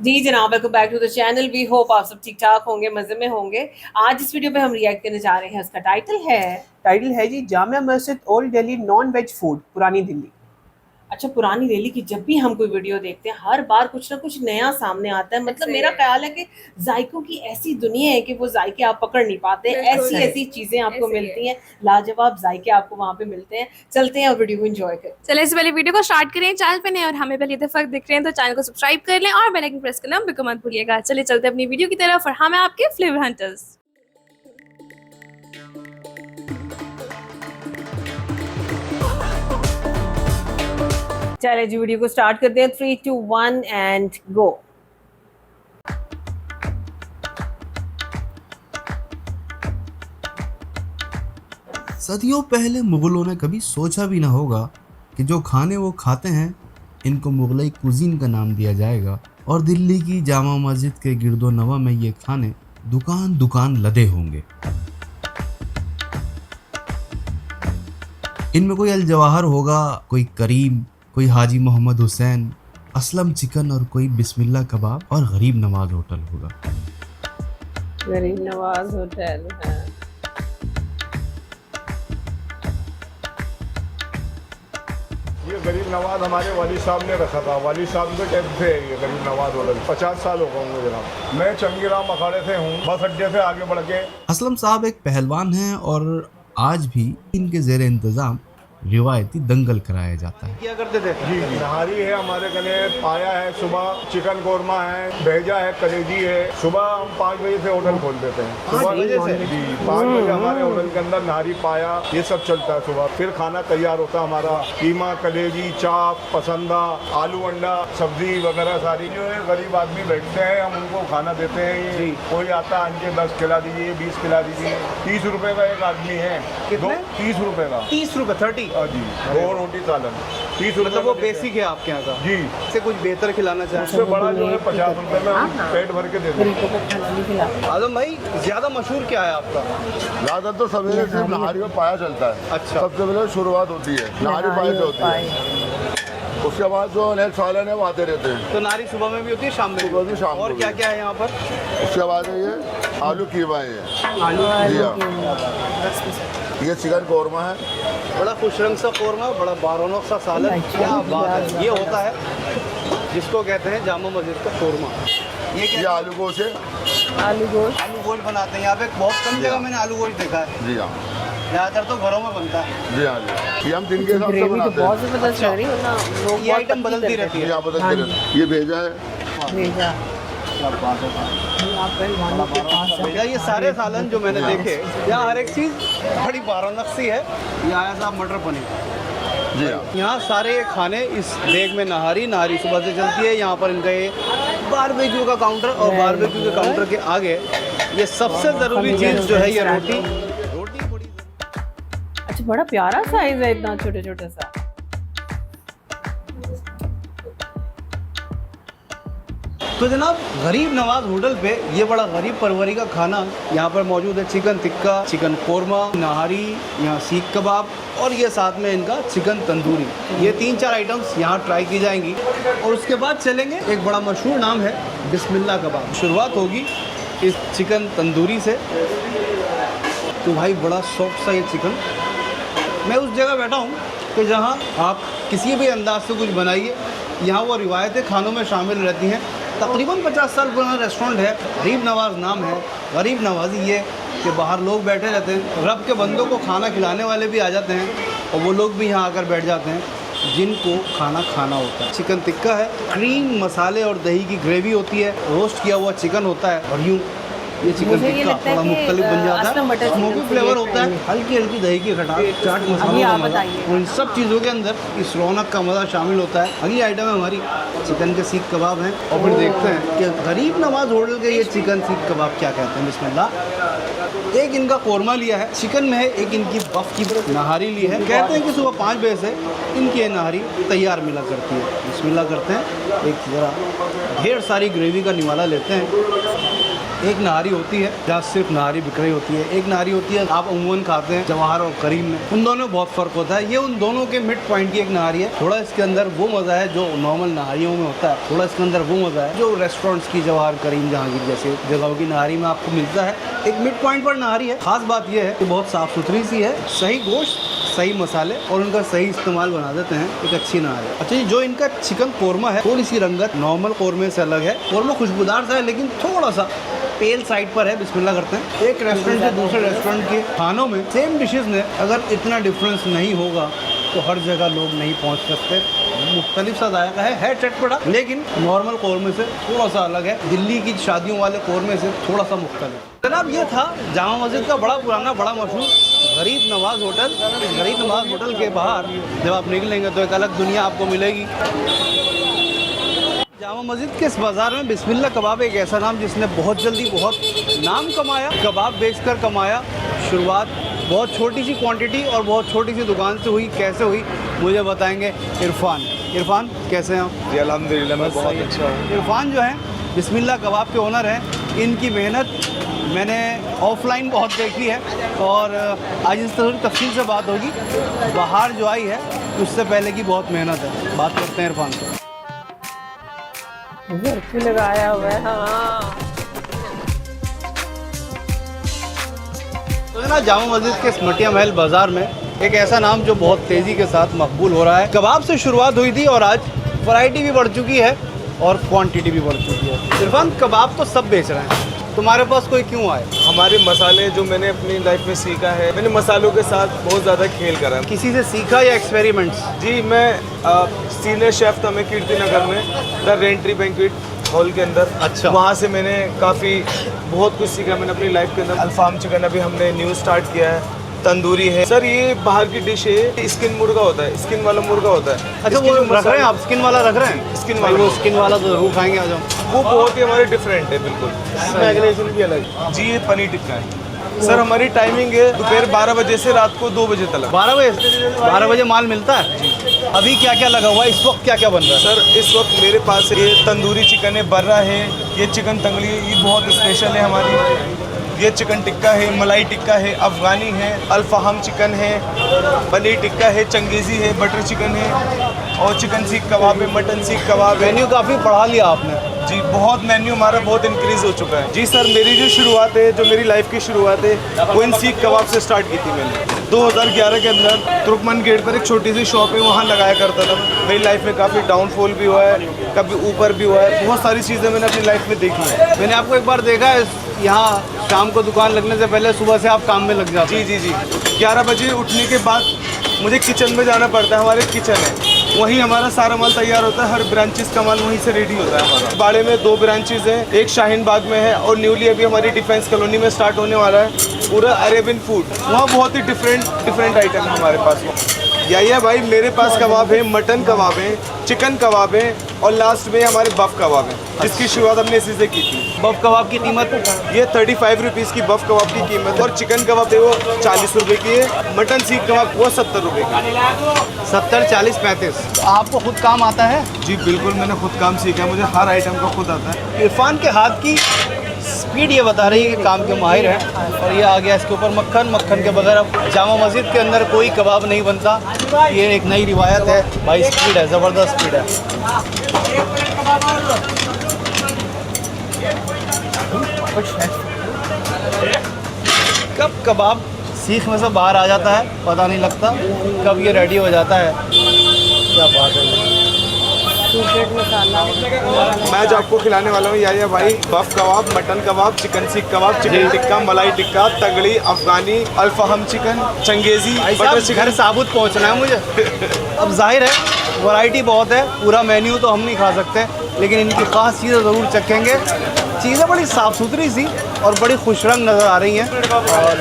जी जनाब, welcome back to the channel. We hope आप सब ठीक ठाक होंगे, मजे में होंगे। आज इस वीडियो पे हम रिएक्ट करने जा रहे हैं। उसका टाइटल है जी Jamia Masjid old Delhi non veg food पुरानी दिल्ली। अच्छा, पुरानी दिल्ली की जब भी हम कोई वीडियो देखते हैं हर बार कुछ ना कुछ नया सामने आता है। मतलब मेरा ख्याल है कि जायकों की ऐसी दुनिया है कि वो जायके आप पकड़ नहीं पाते। ऐसी ऐसी चीजें आपको मिलती हैं, लाजवाब जायके आपको वहां पे मिलते हैं। चलते हैं और वीडियो को एंजॉय करें। चले इस वाली वीडियो को स्टार्ट करें। चैनल पे नए और हमें पहली दफा दिख रहे हैं तो चैनल को सब्सक्राइब कर लें और बेल आइकन प्रेस करना बिल्कुल मत भूलिएगा। चलिए चलते हैं अपनी वीडियो की तरफ और हम हैं आपके फ्लेवर हंटर्स। चले जी, वीडियो को स्टार्ट करते हैं। 3, 2, 1 एंड गो। सदियों पहले मुगलों ने कभी सोचा भी ना होगा कि जो खाने वो खाते हैं इनको मुगलई कुजीन का नाम दिया जाएगा और दिल्ली की जामा मस्जिद के गिरदो नवा में ये खाने दुकान दुकान लदे होंगे। इनमें कोई अल जवाहर होगा, कोई करीम, कोई हाजी मोहम्मद हुसैन, असलम चिकन और कोई बिस्मिल्लाह कबाब और गरीब नवाज होटल होगा। गरीब नवाज होटल है। ये गरीब नवाज हमारे वाली साहब ने रखा था। वाली साहब के टाइम से ये गरीब नवाज होटल 50 साल हो गए होंगे जनाब। मैं चंगीराम अखाड़े से हूँ, बस अड्डे से आगे बढ़ के। असलम साहब एक पहलवान हैं और आज भी इनके जेर इंतज़ाम रिवायती दंगल कराया जाता है। क्या करते थे? जी जी, नहारी है हमारे गले, पाया है, सुबह चिकन कोरमा है, भेजा है, कलेजी है। सुबह हम 5 बजे से होटल खोल देते हैं। 5 बजे से? जी, 5 बजे हमारे होटल के अंदर नहारी, पाया, ये सब चलता है सुबह। फिर खाना तैयार होता है हमारा, कीमा, कलेजी, चाप, पसंदा, आलू अंडा, सब्जी वगैरह सारी। जो है गरीब आदमी बैठते हैं, हम उनको खाना देते हैं। ये कोई आता है इनके 10 खिला दीजिए, 20 खिला दीजिए। 30 रुपए का एक आदमी है। 30 रुपए का। 30 रुपए 30। जी, 2 रोटी सालन 30 रुपए। मतलब वो बेसिक है आपके यहाँ का जी। इससे कुछ बेहतर खिलाना चाहिए। उससे बड़ा जो है 50 रुपए में हम पेट भर के देते हैं। आजम भाई ज्यादा मशहूर क्या है आपका? ज़्यादा तो सवेरे सिर्फ नहारी में पाया चलता है। अच्छा। सबसे पहले शुरुआत होती है नहारी पाए से होती है। उसके बाद जो नेक्स्ट सालन है वो आते रहते हैं। तो नारी सुबह में भी होती है, शाम में सुबह भी, शाम को और भी। क्या क्या है यहाँ पर? उसके बाद है ये आलू कीमा है, आलू जी हाँ। ये चिकन कौरमा है, बड़ा खुशरंग सा कौरमा, बड़ा बारौनक सा सालन। क्या बात है। ये होता है जिसको कहते हैं जामा मस्जिद का कौरमा। ये आलू गोश्त है। आलू गोश्त। आलू गोश्त बनाते हैं यहाँ पे। बहुत कम जगह मैंने आलू गोश्त देखा है, जी हाँ। ज़्यादातर तो घरों में बनता है। जी हाँ जी, ये हम दिन के हिसाब से ग्रेवी तो बनाते बहुत हैं। जबरदस्त लग रही है ना। लोग ये आइटम बदलती रहती है। यहाँ बदलते रहते हैं। ये भेजा है, भेजा भैया ये सारे सालन जो मैंने देखे, यहाँ हर एक चीज़ बड़ी बारौनक सी है। ये आया साहब मटर पनीर। जी हाँ। यहाँ सारे खाने इस देग में नहारी सुबह से चलती है। यहाँ पर इनका ये बारबेक्यू का काउंटर, और बारबेक्यू के काउंटर के आगे ये सबसे ज़रूरी चीज़ जो है ये रोटी बड़ी। अच्छा, बड़ा प्यारा साइज है, इतना छोटे छोटे सा। तो जनाब गरीब नवाज होटल पे ये बड़ा गरीब परवरी का खाना यहाँ पर मौजूद है। चिकन टिक्का, चिकन कोरमा, नहारी, यहाँ सीख कबाब और ये साथ में इनका चिकन तंदूरी। ये 3-4 आइटम्स यहाँ ट्राई की जाएंगी और उसके बाद चलेंगे। एक बड़ा मशहूर नाम है बिस्मिल्लाह कबाब। शुरुआत होगी इस चिकन तंदूरी से। तो भाई बड़ा सॉफ्ट सा ये चिकन। मैं उस जगह बैठा हूँ कि जहाँ आप किसी भी अंदाज से कुछ बनाइए, यहाँ वो रिवायतें खानों में शामिल रहती हैं। तकरीबन 50 साल पुराना रेस्टोरेंट है, गरीब नवाज नाम है। गरीब नवाजी ये कि बाहर लोग बैठे रहते हैं, रब के बंदों को खाना खिलाने वाले भी आ जाते हैं और वो लोग भी यहाँ आकर बैठ जाते हैं जिनको खाना खाना होता है। चिकन टिक्का है, क्रीम, मसाले और दही की ग्रेवी होती है, रोस्ट किया हुआ चिकन होता है और यूँ ये चिकन टिक्का थोड़ा मुख्तलिफ बन जाता है। स्मोकी फ्लेवर होता है, हल्की हल्की दही की खटास, चाट मसालों का मजा, और इन सब चीज़ों के अंदर इस रौनक का मज़ा शामिल होता है। अगली आइटम है हमारी चिकन के सीख कबाब हैं और फिर देखते हैं कि गरीब नवाज होटल के ये चिकन सीख कबाब क्या कहते हैं। बिस्मिल्लाह। एक इनका कौरमा लिया है, चिकन में है। एक इनकी बफ की नहारी ली है। कहते हैं कि सुबह 5 बजे से इनकी ये नहारी तैयार मिला करती है। बिस्मिल्लाह करते हैं, एक ज़रा ढेर सारी ग्रेवी का निवाला लेते हैं। एक नारी होती है जहाँ सिर्फ नारी बिक रही होती है, एक नारी होती है आप अमूमन खाते हैं जवाहर और करीम में, उन दोनों में बहुत फ़र्क होता है। ये उन दोनों के मिड पॉइंट की एक नारी है। थोड़ा इसके अंदर वो मज़ा है जो नॉर्मल नहारियों में होता है, थोड़ा इसके अंदर वो मज़ा है जो रेस्टोरेंट्स की जवाहर करीम जहांगीर जैसे जगहों की नहारी में आपको मिलता है। एक मिड पॉइंट पर नहारी है। खास बात यह है कि बहुत साफ़ सुथरी सी है, सही गोश्त, सही मसाले और उनका सही इस्तेमाल बना देते हैं, एक अच्छी नहार है। अच्छा जी, जो इनका चिकन कोरमा है थोड़ी सी रंगत नॉर्मल कोरमे से अलग है। कोरमा खुशबूदार सा है लेकिन थोड़ा सा पेल साइड पर है। बिस्मिल्लाह करते हैं। एक रेस्टोरेंट से दूसरे रेस्टोरेंट के खानों में सेम डिशेस में अगर इतना डिफरेंस नहीं होगा तो हर जगह लोग नहीं पहुंच सकते। मुख्तलिफ सा जायका है चटपटा, लेकिन नॉर्मल कोरमे से थोड़ा सा अलग है, दिल्ली की शादियों वाले कोरमे से थोड़ा सा मुख्तलिफ। जनाब ये था जामा मस्जिद का बड़ा पुराना बड़ा मशहूर गरीब नवाज़ होटल। इस गरीब नवाज़ होटल के बाहर जब आप निकलेंगे तो एक अलग दुनिया आपको मिलेगी। जामा मस्जिद के इस बाज़ार में बिस्मिल्लाह कबाब एक ऐसा नाम जिसने बहुत जल्दी बहुत नाम कमाया, कबाब बेचकर कमाया। शुरुआत बहुत छोटी सी क्वांटिटी और बहुत छोटी सी दुकान से हुई। कैसे हुई मुझे बताएंगे इरफान। इरफान कैसे हैं आप? जी अल्हम्दुलिल्लाह मैं बहुत अच्छा हूँ। इरफान जो हैं बिस्मिल्लाह कबाब के ओनर हैं। इनकी मेहनत मैंने ऑफलाइन बहुत देखी है और आज इस थोड़ी तफसील से बात होगी। बाहर जो आई है उससे पहले की बहुत मेहनत है। बात करते हैं इरफान से। लगाया हुआ है। हाँ तो ना जामा मस्जिद के स्मटिया महल बाज़ार में एक ऐसा नाम जो बहुत तेज़ी के साथ मकबूल हो रहा है। कबाब से शुरुआत हुई थी और आज वैरायटी भी बढ़ चुकी है और क्वांटिटी भी बढ़ चुकी है। इरफान कबाब तो सब बेच रहे हैं, तुम्हारे पास कोई क्यों आए? हमारे मसाले जो मैंने अपनी लाइफ में सीखा है, मैंने मसालों के साथ बहुत ज़्यादा खेल करा है। किसी से सीखा या एक्सपेरिमेंट्स? जी मैं सीनियर शेफ़ था मैं कीर्ति नगर में द रेंट्री बैंक्वेट हॉल के अंदर। अच्छा। वहाँ से मैंने काफ़ी बहुत कुछ सीखा मैंने अपनी लाइफ के अंदर। अल्फाम चिकन अभी हमने न्यू स्टार्ट किया है, तंदूरी है। सर ये बाहर की डिश है, स्किन मुर्गा होता है, स्किन वाला मुर्गा होता है। अच्छा वो रख रहे हैं आप? स्किन वाला रख रहे हैं? स्किन भाई वाला वो स्किन वाला तो जरूर खाएंगे। आ जाओ। वो बहुत ही हमारे डिफरेंट है बिल्कुल, मैग्नेशन भी अलग। जी ये पनीर टिक्का है सर। हमारी टाइमिंग है दोपहर 12 बजे से रात को 2 बजे तक। 12 बजे माल मिलता है। अभी क्या क्या लगा हुआ है इस वक्त? क्या क्या बन रहा है? सर इस वक्त मेरे पास ये तंदूरी चिकन है, बर्रा है, ये चिकन तंगड़ी ये बहुत स्पेशल है हमारी। ये चिकन टिक्का है, मलाई टिक्का है, अफ़गानी है, अल्फाहम चिकन है, पनीर टिक्का है, चंगेज़ी है, बटर चिकन है और चिकन सीख कबाब है, मटन सीख कबाब है। मेन्यू काफ़ी बढ़ा लिया आपने। जी बहुत मेन्यू हमारा बहुत इंक्रीज़ हो चुका है। जी सर मेरी जो शुरुआत है, जो मेरी लाइफ की शुरुआत है वो इन सीख कबाब से स्टार्ट की थी मैंने। 2011 के अंदर तुर्कमन गेट पर एक छोटी सी शॉप है, वहाँ लगाया करता था। मेरी लाइफ में काफ़ी डाउनफॉल भी हुआ है, कभी ऊपर भी हुआ है, बहुत सारी चीज़ें मैंने अपनी लाइफ में देखी है। मैंने आपको एक बार देखा है यहाँ शाम को दुकान लगने से पहले सुबह से आप काम में लग जाते हैं। जी 11 बजे उठने के बाद मुझे किचन में जाना पड़ता है। हमारे किचन है, वहीं हमारा सारा माल तैयार होता है। हर ब्रांचेस का माल वहीं से रेडी होता है हमारा। बाड़े में 2 ब्रांचेस हैं, एक शाहीन बाग में है और न्यूली अभी हमारी डिफेंस कॉलोनी में स्टार्ट होने वाला है पूरा अरेबियन फूड। वहाँ बहुत ही डिफरेंट आइटम है हमारे पास। या भाई मेरे पास कबाब है, मटन कबाब है, चिकन कबाब है और लास्ट में हमारे बफ कबाब है, जिसकी शुरुआत हमने इसी से की थी। बफ कबाब की कीमत ये 35 रुपीज़ की बफ कबाब की कीमत और चिकन कबाब है वो 40 रुपये की है। मटन सीख कबाब वो 70 रुपये की। 70, 40, 35। तो आपको खुद काम आता है? जी बिल्कुल मैंने खुद काम सीखा है, मुझे हर आइटम का खुद आता है। इरफान के हाथ की स्पीड ये बता रही है कि काम के माहिर हैं। और ये आ गया इसके ऊपर मक्खन के बगैर अब जामा मस्जिद के अंदर कोई कबाब नहीं बनता। ये एक नई रिवायत है भाई। स्पीड है, ज़बरदस्त स्पीड है। कब कबाब सीख में से बाहर आ जाता है पता नहीं लगता, कब ये रेडी हो जाता है। क्या बात है। सीक्रेट मसाला मैं जो आपको खिलाने वाला हूँ या भाई बफ कबाब, मटन कबाब, चिकन सीख कबाब, चिकन टिक्का, मलाई टिक्का, तगड़ी, अफगानी, alfaham chicken, Changezi, butter chicken. घर साबुत पहुँचना है मुझे। अब जाहिर है वैरायटी बहुत है, पूरा मेन्यू तो हम नहीं खा सकते, लेकिन इनकी ख़ास चीज़ें ज़रूर चखेंगे। चीज़ें बड़ी साफ़ सुथरी सी और बड़ी खुश रंग नज़र आ रही हैं और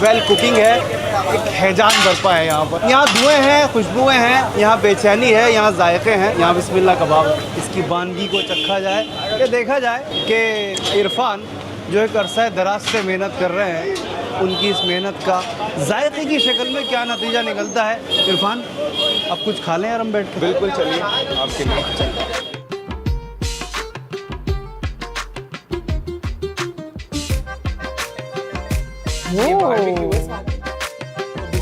वेल कुकिंग है। एक हैजान बरपा है यहाँ पर। यहाँ धुएँ हैं, खुशबुएँ हैं, यहाँ बेचैनी है, यहाँ जायके हैं, यहाँ बिस्मिल्लाह कबाब। इसकी वानगी को चखा जाए, ये देखा जाए कि इरफान जो एक अरसा दराज से मेहनत कर रहे हैं, उनकी इस मेहनत का जायके की शक्ल में क्या नतीजा निकलता है। इरफान अब कुछ खा लें यार हम बैठ के? बिल्कुल चलिए आपके लिए। ये बाहर बिकी हुई है।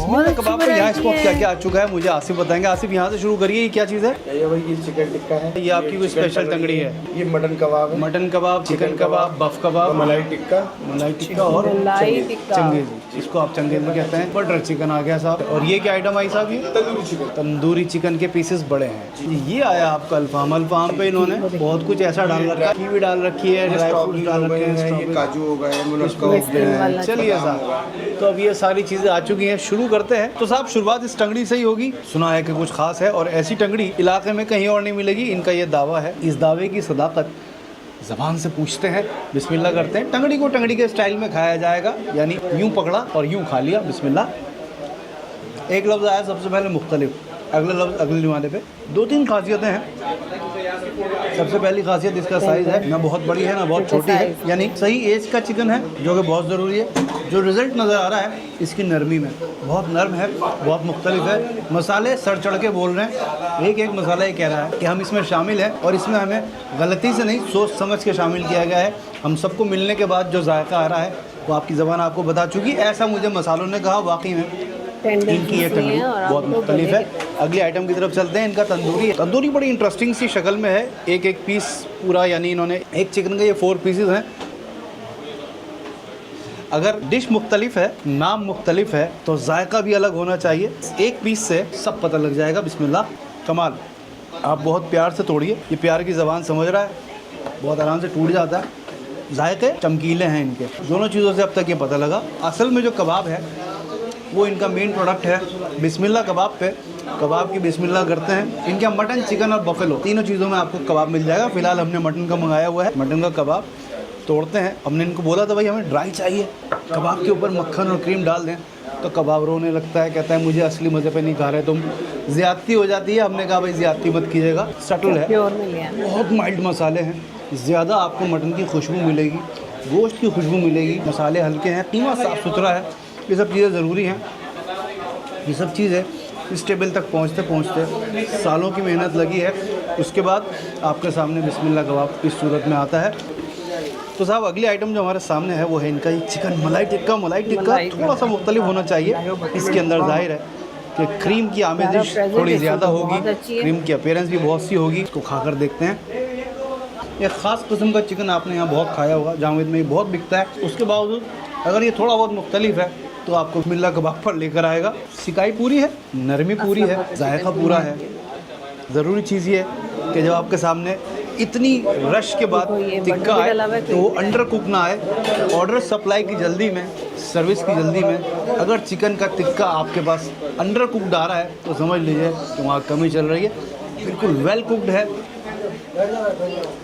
बिस्मिल्लाह कबाब का यहाँ स्पॉट क्या क्या आ चुका है मुझे आसिफ बताएंगे। आसिफ यहाँ से शुरू करिए, ये क्या चीज़ है? ये भाई ये चिकन टिक्का है, ये आपकी कोई स्पेशल तंगड़ी है? ये मटन कबाब है, मटन कबाब, चिकन कबाब, बफ कबाब, मलाई टिक्का, मलाई टिक्का और चंगेज़ी, इसको आप चंगेज़ी कहते हैं। बटर चिकन आ गया साहब। और ये क्या आइटम आई साहब? ये तंदूरी चिकन। तंदूरी चिकन के पीसेस बड़े हैं। ये आया आपका अल्फाम। अल्फाम पे इन्होंने बहुत कुछ ऐसा डाल रखा है, कीवी डाल रखी है, ड्राई फ्रूट डाल रखे हैं, ये काजू हो गए, मुनक्का हो गया। चलिए साहब, तो अब ये सारी चीज़ें आ चुकी हैं, शुरू करते हैं। तो साहब शुरुआत इस टंगड़ी से ही होगी। सुना है कि कुछ खास है और ऐसी टंगड़ी इलाके में कहीं और नहीं मिलेगी, इनका ये दावा है। इस दावे की सदाकत ज़बान से पूछते हैं, बिस्मिल्लाह करते हैं। टंगड़ी को टंगड़ी के स्टाइल में खाया जाएगा, यानी यूँ पकड़ा और यूँ खा लिया। बिस्मिल्लाह। एक लफ्ज़ आया सबसे पहले मुख्तलिफ, अगले लफ्ज़ अगले निवाले पे। 2-3 खासियतें हैं। सबसे पहली खासियत इसका साइज़ है, ना बहुत बड़ी है ना बहुत छोटी है, यानी सही एज का चिकन है, जो कि बहुत ज़रूरी है। जो रिज़ल्ट नज़र आ रहा है इसकी नरमी में, बहुत नरम है, बहुत मुख्तलिफ है। मसाले सर चढ़ के बोल रहे हैं, एक एक मसाला ये कह रहा है कि हम इसमें शामिल हैं और इसमें हमें गलती से नहीं सोच समझ के शामिल किया गया है। हम सबको मिलने के बाद जो जायका आ रहा है वो आपकी ज़बान आपको बता चुकी, ऐसा मुझे मसालों ने कहा। वाकई में इनकी ये टंगड़ी बहुत मुख्तलिफ है। अगली आइटम की तरफ चलते हैं। इनका तंदूरी है। तंदूरी बड़ी इंटरेस्टिंग सी शक्ल में है, एक एक पीस पूरा, यानी इन्होंने एक चिकन का ये 4 पीसेस हैं। अगर डिश मुख्तलिफ है, नाम मुख्तलिफ है, तो जायका भी अलग होना चाहिए। एक पीस से सब पता लग जाएगा। बिस्मिल्लाह, कमाल। आप बहुत प्यार से तोड़िए, ये प्यार की ज़बान समझ रहा है, बहुत आराम से टूट जाता है। जायके चमकीले हैं इनके, दोनों चीज़ों से अब तक ये पता लगा। असल में जो कबाब है वो इनका मेन प्रोडक्ट है। बिस्मिल्लाह कबाब पे कबाब की बिस्मिल्लाह करते हैं। इनके मटन, चिकन और बफेलो, तीनों चीज़ों में आपको कबाब मिल जाएगा। फ़िलहाल हमने मटन का मंगाया हुआ है। मटन का कबाब तोड़ते हैं। हमने इनको बोला था भाई हमें ड्राई चाहिए, कबाब के ऊपर मक्खन और क्रीम डाल दें, तो कबाब रोने लगता है, कहता है मुझे असली मज़े पे नहीं खा रहे तुम, ज़्यादती हो जाती है। हमने कहा भाई ज़्यादती मत कीजिएगा, सटल है, बहुत माइल्ड मसाले हैं, ज़्यादा आपको मटन की खुशबू मिलेगी, गोश्त की खुशबू मिलेगी, मसाले हल्के हैं, कीमा साफ़ सुथरा है। ये सब चीज़ें ज़रूरी हैं। ये सब चीज़ें इस टेबल तक पहुँचते पहुँचते सालों की मेहनत लगी है। उसके बाद आपके सामने बिस्मिल्लाह कबाब इस सूरत में आता है। तो साहब अगली आइटम जो हमारे सामने है वो है इनका ये चिकन मलाई टिक्का। मलाई टिक्का थोड़ा सा मुख्तलिफ होना चाहिए। इसके अंदर जाहिर है कि क्रीम की आमेजिश थोड़ी ज़्यादा होगी, क्रीम की अपीयरेंस भी बहुत सी होगी। इसको खाकर देखते हैं। एक ख़ास किस्म का चिकन आपने यहाँ बहुत खाया होगा, जावेद में ये बहुत बिकता है। उसके बावजूद अगर ये थोड़ा बहुत मुख्तलिफ है तो आपको बिस्मिल्लाह कबाब पर लेकर आएगा। सिकाई पूरी है, नरमी पूरी है, जायका पूरा है। ज़रूरी चीज़ ये है कि जब आपके सामने इतनी रश के बाद टिक्का आए तो वो अंडर कुक ना आए। ऑर्डर सप्लाई की जल्दी में, सर्विस की जल्दी में अगर चिकन का टिक्का आपके पास अंडर कुकड आ रहा है तो समझ लीजिए कि वहाँ कमी चल रही है। बिल्कुल वेल कुकड है,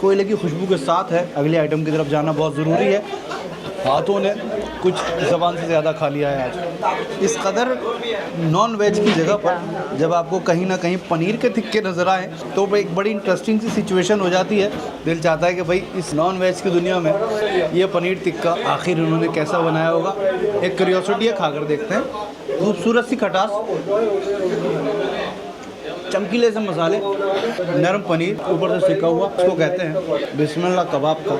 कोयले की खुशबू के साथ है। अगली आइटम की तरफ जाना बहुत ज़रूरी है। हाथों ने कुछ ज़बान से ज़्यादा खा लिया है आज। इस कदर नॉन वेज की जगह पर जब आपको कहीं ना कहीं पनीर के टिक्के नज़र आए तो एक बड़ी इंटरेस्टिंग सी सिचुएशन हो जाती है। दिल चाहता है कि भाई इस नॉन वेज की दुनिया में ये पनीर टिक्का आखिर उन्होंने कैसा बनाया होगा। एक क्यूरियोसिटी है, खाकर देखते हैं। खूबसूरत सी खटास, चमकीले से मसाले, नरम पनीर, ऊपर से सिका हुआ, इसको कहते हैं बिस्मिल्लाह कबाब का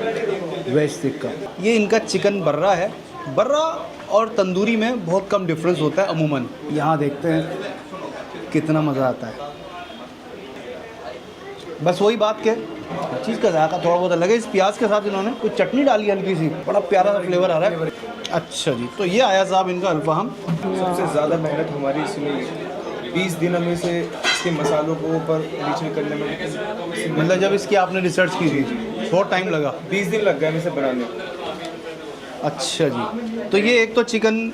वेज टिक्का। ये इनका चिकन बर्रा है। बर्रा और तंदूरी में बहुत कम डिफरेंस होता है अमूमन। यहाँ देखते हैं कितना मज़ा आता है। बस वही बात के चीज़ का जायका थोड़ा बहुत अलग है। इस प्याज के साथ इन्होंने कुछ चटनी डाली हल्की सी, बड़ा प्यारा सा फ्लेवर आ रहा है। अच्छा जी, तो ये आया साहब इनका अल्फाम। सबसे ज़्यादा मेहनत हमारी इसमें 20 दिन हमें से इसके मसालों को ऊपर नीचे करने में, मतलब जब इसकी आपने रिसर्च की थी बहुत टाइम लगा? 20 दिन लग गए हमें इसे बनाने। अच्छा जी, तो ये एक तो चिकन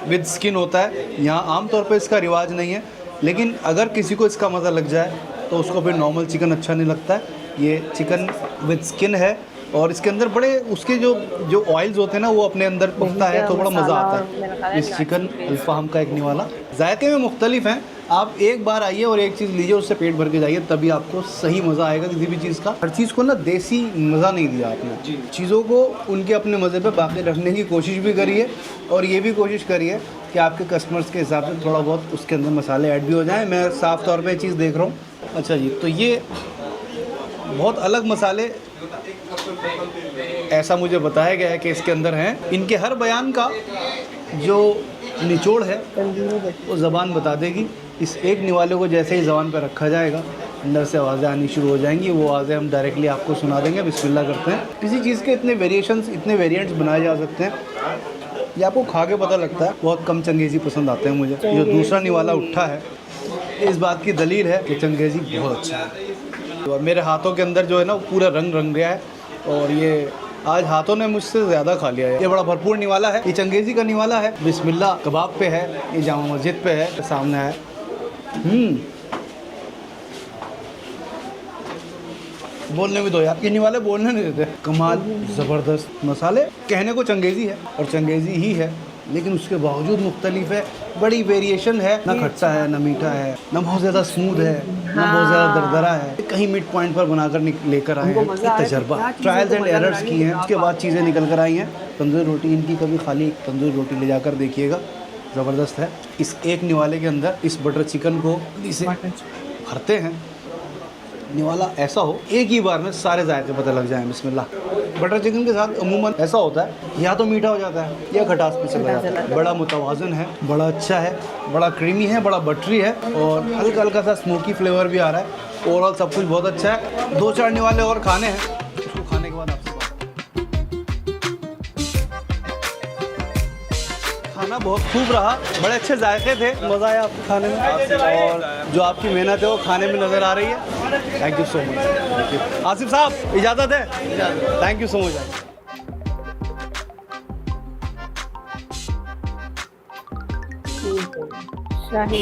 विद स्किन होता है, यहाँ आमतौर पे इसका रिवाज नहीं है, लेकिन अगर किसी को इसका मज़ा लग जाए तो उसको फिर नॉर्मल चिकन अच्छा नहीं लगता है। ये चिकन विद स्किन है और इसके अंदर बड़े उसके जो ऑयल्स होते हैं ना वो अपने अंदर पकता है तो बड़ा मज़ा आता है। इस चिकन अल्फाम का एक निवाला जायके में मुख्तलिफ हैं। आप एक बार आइए और एक चीज़ लीजिए, उससे पेट भर के जाइए, तभी आपको सही मज़ा आएगा किसी भी चीज़ का। हर चीज़ को ना देसी मज़ा नहीं दिया आपने, चीज़ों को उनके अपने मज़े पे बाकी रखने की कोशिश भी करिए और ये भी कोशिश करिए कि आपके कस्टमर्स के हिसाब से थोड़ा बहुत उसके अंदर मसाले ऐड भी हो जाएँ। मैं साफ़ तौर पर चीज़ देख रहा हूँ। अच्छा जी, तो ये बहुत अलग मसाले ऐसा मुझे बताया गया है कि इसके अंदर हैं। इनके हर बयान का जो निचोड़ है वो ज़बान बता देगी। इस एक निवाले को जैसे ही ज़बान पर रखा जाएगा अंदर से आवाज़ें आनी शुरू हो जाएंगी। वो आवाज़ें हम डायरेक्टली आपको सुना देंगे। बिस्मिल्लाह करते हैं। किसी चीज़ के इतने वेरिएशंस, इतने वेरिएंट्स बनाए जा सकते हैं, ये आपको खा के पता लगता है। बहुत कम चंगेज़ी पसंद आते हैं मुझे। जो दूसरा निवाला उठा है इस बात की दलील है कि चंगेज़ी बहुत अच्छा है। और मेरे हाथों के अंदर जो है ना वो पूरा रंग गया है और ये आज हाथों ने मुझसे ज़्यादा खा लिया है। ये बड़ा भरपूर निवाला है। ये चंगेज़ी का निवाला है। बिस्मिल्लाह कबाब पे है, ये जामा मस्जिद पे है, सामने है। बोलने भी दो यार, ये निवाले बोलने नहीं देते। कमाल, ज़बरदस्त मसाले। कहने को चंगेज़ी है और चंगेज़ी ही है, लेकिन उसके बावजूद मुख्तलिफ है, बड़ी वेरिएशन है। ना खट्टा है, ना मीठा है, ना बहुत ज़्यादा स्मूथ है, ना बहुत ज़्यादा दरदरा है। कहीं मिड पॉइंट पर बनाकर लेकर आए हैं। एक तजर्बा, ट्रायल्स एंड एरर्स की हैं, उसके बाद चीज़ें निकल कर आई हैं। तंदूरी रोटी इनकी कभी खाली तंदूरी रोटी ले जाकर देखिएगा, ज़बरदस्त है। इस एक निवाले के अंदर इस बटर चिकन को इसे भरते हैं। निवाला ऐसा हो एक ही बार में सारे जायके पता लग जाएं। बिस्मिल्लाह। बटर चिकन के साथ अमूमन ऐसा होता है, या तो मीठा हो जाता है या खटास पे चला जाता है। बड़ा मुतवाज़न है, बड़ा अच्छा है, बड़ा क्रीमी है, बड़ा बटरी है और हल्का हल्का सा स्मोकी फ्लेवर भी आ रहा है। ओवरऑल सब कुछ बहुत अच्छा है। 2-4 निवाले और खाने हैं, उसको खाने के बाद आपसे बात। खाना बहुत खूब रहा, बड़े अच्छे जायके थे, मज़ा आया आपको खाने में और जो आपकी मेहनत है वो खाने में नज़र आ रही है। Thank you so much. Asif साहब इजाज़त है? Thank you so much.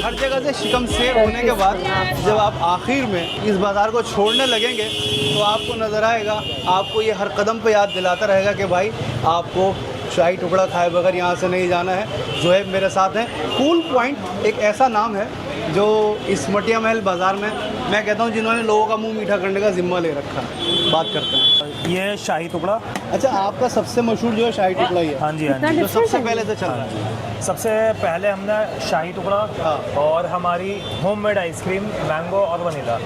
हर जगह से शिकम सेव होने के बाद जब आप आखिर में इस बाज़ार को छोड़ने लगेंगे तो आपको नज़र आएगा, आपको ये हर कदम पे याद दिलाता रहेगा कि भाई आपको शाही टुकड़ा खाए बगैर यहाँ से नहीं जाना है। जोहेब मेरे साथ हैं। कूल पॉइंट एक ऐसा नाम है जो इस मटिया महल बाज़ार में मैं कहता हूँ जिन्होंने लोगों का मुंह मीठा करने का ज़िम्मा ले रखा है। बात करते हैं। ये शाही टुकड़ा। अच्छा, आपका सबसे मशहूर जो है शाही टुकड़ा ही है? हाँ जी, हाँ जी। जो सबसे पहले से चल रहा है। सबसे पहले हमने शाही टुकड़ा और हमारी होममेड आइसक्रीम मैंगो और वनीला,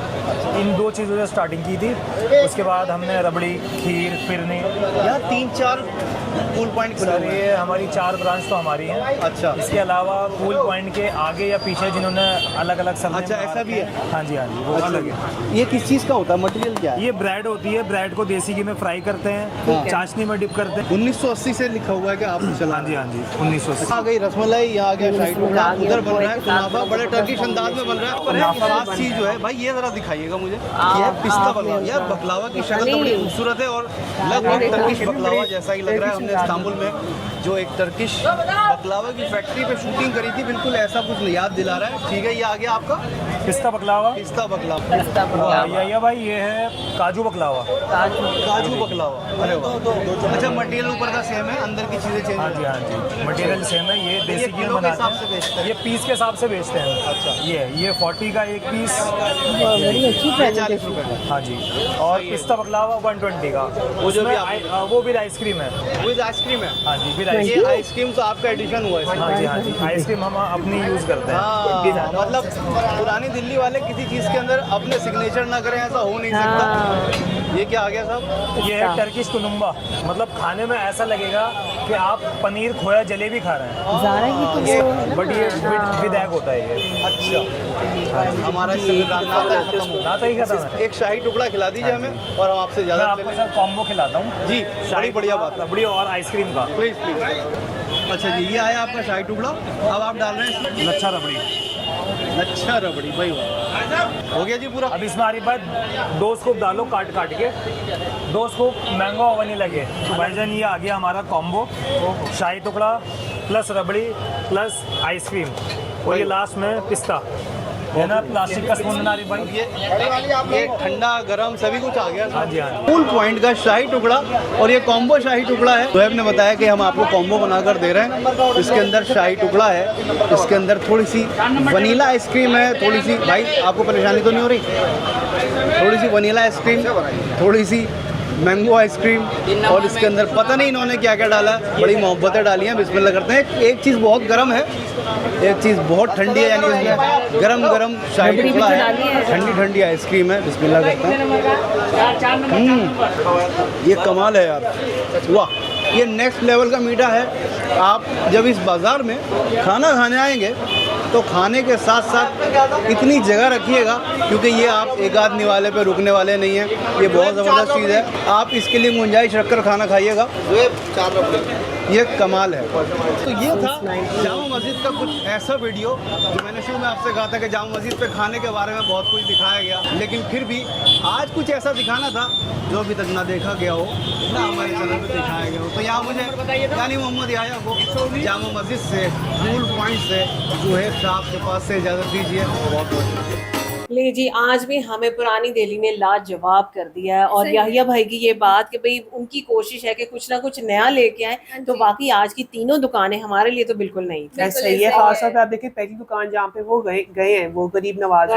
इन 2 चीज़ों से स्टार्टिंग की थी। उसके बाद हमने रबड़ी, खीर, फिरनी। यहाँ 3-4 कूल पॉइंट खुले सर हुए हैं। ये हमारी 4 ब्रांच तो हमारी हैं। अच्छा। इसके अलावा कूल पॉइंट के आगे या पीछे जिन्होंने अलग अलग सब्जी। अच्छा, ऐसा भी है? हाँ जी, हाँ जी, वो अलग है। ये किस चीज़ का होता है? मटेरियल क्या है? ये ब्रेड होती है। ब्रेड को देसी घी में फ्राई करते हैं, चाशनी में डिप करते हैं। 1980 से लिखा हुआ है कि आप चला। हाँ जी, हाँ जी, 1980। आ गई रसमलाई, यहाँ आ गया शाही टुकड़ा, उधर बन रहा है कुनाफा, बड़े टर्किश अंदाज में बन रहा है। और एक खास चीज़ जो है भाई, ये ज़रा दिखाइएगा मुझे, ये पिस्ता बकलावा। यार बकलावा की शक्ल तो बड़ी खूबसूरत है और लगभग टर्किश बकलावा जैसा ही लग रहा है। हमने इस्तांबुल में जो एक टर्किश बकलावा की फैक्ट्री पे शूटिंग करी थी, बिल्कुल ऐसा कुछ याद दिला रहा है। ठीक है, ये आ गया आपका पिस्ता बकलावा। पिस्ता बकलावा। ये भाई ये है काजू बकलावा। काजू बकलावा। अरे वाह। अच्छा, मटेरियल ऊपर का सेम है, अंदर की चीज़ें चेंज? हाँ जी, हाँ जी, मटेरियल सेम है। ये देसी घी में बनाते हैं। ये पीस के हिसाब से बेचते हैं। अच्छा। ये 40 का एक पीस, 40 रुपये। हाँ जी। और पिस्ता बकलावा 120 का। वो भी आइसक्रीम है। विद आइसक्रीम है? हाँ जी, विद ये आइसक्रीम तो आपका एडिशन हुआ है? हाँ जी, हाँ जी, आइसक्रीम हम अपनी यूज़ करते हैं। हाँ, मतलब पुरानी दिल्ली वाले किसी चीज़ के अंदर अपने सिग्नेचर ना करें, ऐसा हो नहीं सकता। ये क्या आ गया साहब? ये है टर्किश तुलुम्बा। मतलब खाने में ऐसा लगेगा कि आप पनीर खोया जलेबी खा रहे हैं। बट ये विद एग होता है ये। अच्छा, हमारा इससे नाता ही खत्म है। एक शाही टुकड़ा खिला दीजिए हमें और हम आपसे मैं ज़्यादा आपको सर कॉम्बो खिलाता हूँ जी। बड़ी बढ़िया बात। रबड़ी और आइसक्रीम का। Please please. अच्छा जी, ये आया आपका शाही टुकड़ा। अब आप डाल रहे हैं लच्छा रबड़ी। अच्छा, रबड़ी भाई हो गया जी पूरा। अब इसमें हमारी बात 2 स्कूप डालो काट के, 2 स्कूप मैंगो ओवन लगे। भाईजान ये आ गया हमारा कॉम्बो, शाही टुकड़ा प्लस रबड़ी प्लस आइसक्रीम और ये लास्ट में पिस्ता है ना, प्लास्टिक का स्पून बना रही भाई। ये ठंडा गरम सभी कुछ आ गया। हाँ जी, हाँ जी। कूल पॉइंट का शाही टुकड़ा और ये कॉम्बो शाही टुकड़ा है। जोहेब ने बताया कि हम आपको कॉम्बो बनाकर दे रहे हैं। इसके अंदर शाही टुकड़ा है, इसके अंदर थोड़ी सी वनीला आइसक्रीम है, थोड़ी सी, भाई आपको परेशानी तो नहीं हो रही? थोड़ी सी वनीला आइसक्रीम, थोड़ी सी मैंगो आइसक्रीम और इसके अंदर पता नहीं इन्होंने क्या क्या डाला, बड़ी मोहब्बतें डाली हैं। बिस्मिल्लाह करते हैं। एक चीज़ बहुत गर्म है, एक चीज़ बहुत ठंडी है, यानी इसमें गरम गरम शाही टुकड़ा है, ठंडी ठंडी आइसक्रीम है। बिस्मिल्लाह करते हैं। ये कमाल है यार, वाह। ये नेक्स्ट लेवल का मीठा है। आप जब इस बाज़ार में खाना खाने आएंगे तो खाने के साथ साथ इतनी जगह रखिएगा, क्योंकि ये आप एक आध निवाले पे रुकने वाले नहीं हैं। ये बहुत ज़बरदस्त चीज़ है, आप इसके लिए गुंजाइश रखकर खाना खाइएगा। ये कमाल है। तो ये था जामा मस्जिद का कुछ ऐसा वीडियो जो मैंने शुरू में आपसे कहा था कि जामा मस्जिद पे खाने के बारे में बहुत कुछ दिखाया गया, लेकिन फिर भी आज कुछ ऐसा दिखाना था जो अभी तक ना देखा गया हो, ना हमारे चैनल पे दिखाया गया हो। तो यहाँ मुझे यानी मोहम्मद याया को जामा मस्जिद से, कूल पॉइंट से, जुहैब साहब के पास से इजाज़त दीजिए। बहुत बहुत ले जी, आज भी हमें पुरानी दिल्ली ने लाजवाब कर दिया है। और याहिया भाई की ये बात कि भाई उनकी कोशिश है कि कुछ ना कुछ नया लेके आए, तो बाकी आज की तीनों दुकानें हमारे लिए तो बिल्कुल नहीं थी। सही है। खासतौर पे आप देखिए पहली दुकान जहाँ पे वो गए हैं वो गरीब नवाज।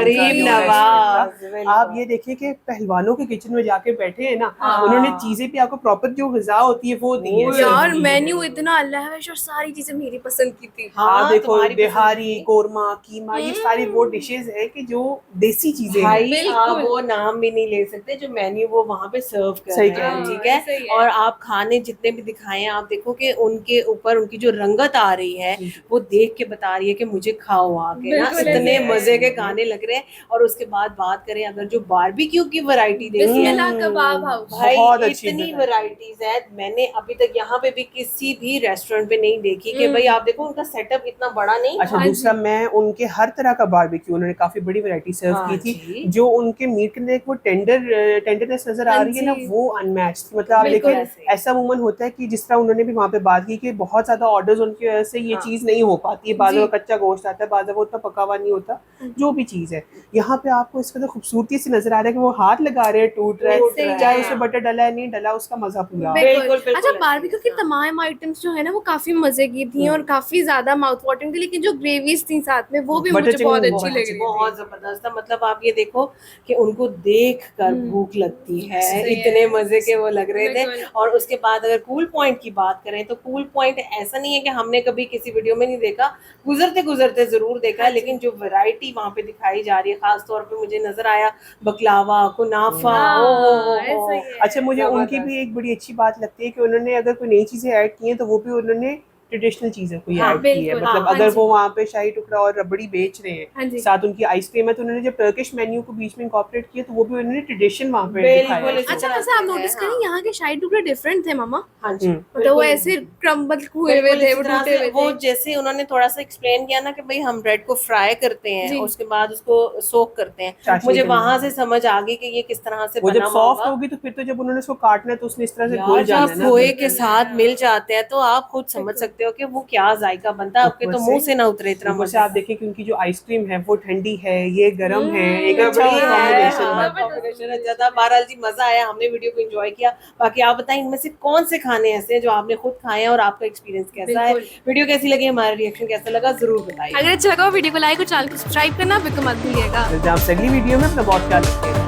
आप ये देखिए कि पहलवानों के किचन में जाके बैठे हैं ना, उन्होंने चीजें भी आपको प्रॉपर जो ग़िज़ा होती है वो दी है यार। मेन्यू इतना अल्लाह और सारी चीजें मेरी पसंद की थी। हाँ देखो, बिहारी, कोरमा, कीमा, ये सारी वो डिशेज है कि जो देसी चीजें भाई आप वो नाम भी नहीं ले सकते जो मेन्यू वो वहाँ पे सर्व कर रहे हैं, ठीक है। और आप खाने जितने भी दिखाए हैं, आप देखो कि उनके ऊपर उनकी जो रंगत आ रही है वो देख के बता रही है कि मुझे खाओ आके ना। इतने मजे के खाने लग रहे हैं। और उसके बाद बात करें अगर जो बारबेक्यू की वैरायटी देखी है, कबाब हाउस भाई इतनी वैरायटीज है, मैंने अभी तक यहाँ पे भी किसी भी रेस्टोरेंट पे नहीं देखी कि भाई आप देखो उनका सेटअप इतना बड़ा नहीं। अच्छा, दूसरा मैं उनके हर तरह का बारबेक्यू, उन्होंने काफी बड़ी वैरायटी सर्व की थी। जो उनके मीट के अंदर वो टेंडरनेस नजर आ रही है ना, वो अनमैच्ड। मतलब आप देखिए ऐसा वूमन होता है कि जिस तरह उन्होंने भी वहाँ पे बात की कि बहुत ज्यादा ऑर्डर्स उनकी वजह से ये चीज नहीं हो पाती है। बाज़ कच्चा गोश्त आता है, बाज़ वो उतना पका हुआ नहीं होता। जो भी चीज है यहाँ पे आपको इसका तो खूबसूरती से नजर आ रहा है कि वो हाथ लगा रहे हैं, टूट रहा है, चाहे उसमें बटर डला है नहीं डला, उसका मजा पूरा। अच्छा, बारबेक्यू की तमाम आइटम्स जो है ना वो काफी मजे की थी और काफी ज्यादा माउथ वाटरिंग थी, लेकिन जो ग्रेवीज थी साथ में वो भी मुझे बहुत अच्छी लग रही थी। बहुत जबरदस्त था। मतलब आप ये देखो कि उनको देख कर भूख लगती है, इतने मजे के वो लग रहे थे। और उसके बाद अगर कूल पॉइंट की बात करें तो कूल पॉइंट ऐसा नहीं है कि हमने कभी किसी वीडियो में नहीं देखा, गुजरते गुजरते जरूर देखा है, लेकिन जो वैरायटी वहाँ पे दिखाई जा रही है, खास तौर पे मुझे नजर आया बकलावा, कुनाफा। अच्छा, मुझे उनकी भी एक बड़ी अच्छी बात लगती है कि उन्होंने अगर कोई नई चीजें ऐड की हैं तो वो भी उन्होंने ट्रेडिशनल चीजें कोई ऐड की है। मतलब अगर वो वहाँ पे शाही टुकड़ा और रबड़ी बेच रहे हैं, साथ उनकी आइसक्रीम है, तो उन्होंने जब टर्किश मेन्यू को बीच में इंकॉर्पोरेट किया तो वो भी उन्होंने ट्रेडिशन वहाँ पे दिखाया है। अच्छा, वैसे आप नोटिस करें यहाँ के शाही टुकड़े डिफरेंट थे मामा। हाँ जी, मतलब वो ऐसे क्रम्बल हुए हुए थे, वो टूटे हुए थे। वो जैसे उन्होंने थोड़ा सा एक्सप्लेन किया ना कि भाई हम ब्रेड को फ्राई करते हैं, उसके बाद उसको सोक करते हैं, मुझे वहाँ से समझ आ गई कि ये किस तरह से वो जब सॉफ्ट होगी तो फिर तो जब उन्होंने उसको काटना है तो उसने इस तरह से घुल जाना है ना। खोए के साथ मिल जाते हैं तो आप खुद समझ सकते हो कि वो क्या जायका बनता है, आपके तो मुंह से ना उतरे इतना मजे। आप देखिए क्योंकि जो आइसक्रीम है वो ठंडी है, ये गर्म है, एक अच्छा कॉम्बिनेशन है। ज्यादा बहरहाल जी मजा आया, हमने वीडियो को एंजॉय किया। बाकी आप बताएं इनमें से कौन से खाने ऐसे हैं जो आपने खुद खाए हैं और आपका एक्सपीरियंस कैसा है, वीडियो कैसी लगी, हमारा रिएक्शन कैसा लगा, जरूर बताइए। अगर अच्छा लगा वीडियो को लाइक और चैनल को सब्सक्राइब करना बिल्कुल मत भूलिएगा। अगली वीडियो में अपना बहुत ख्याल रखिएगा।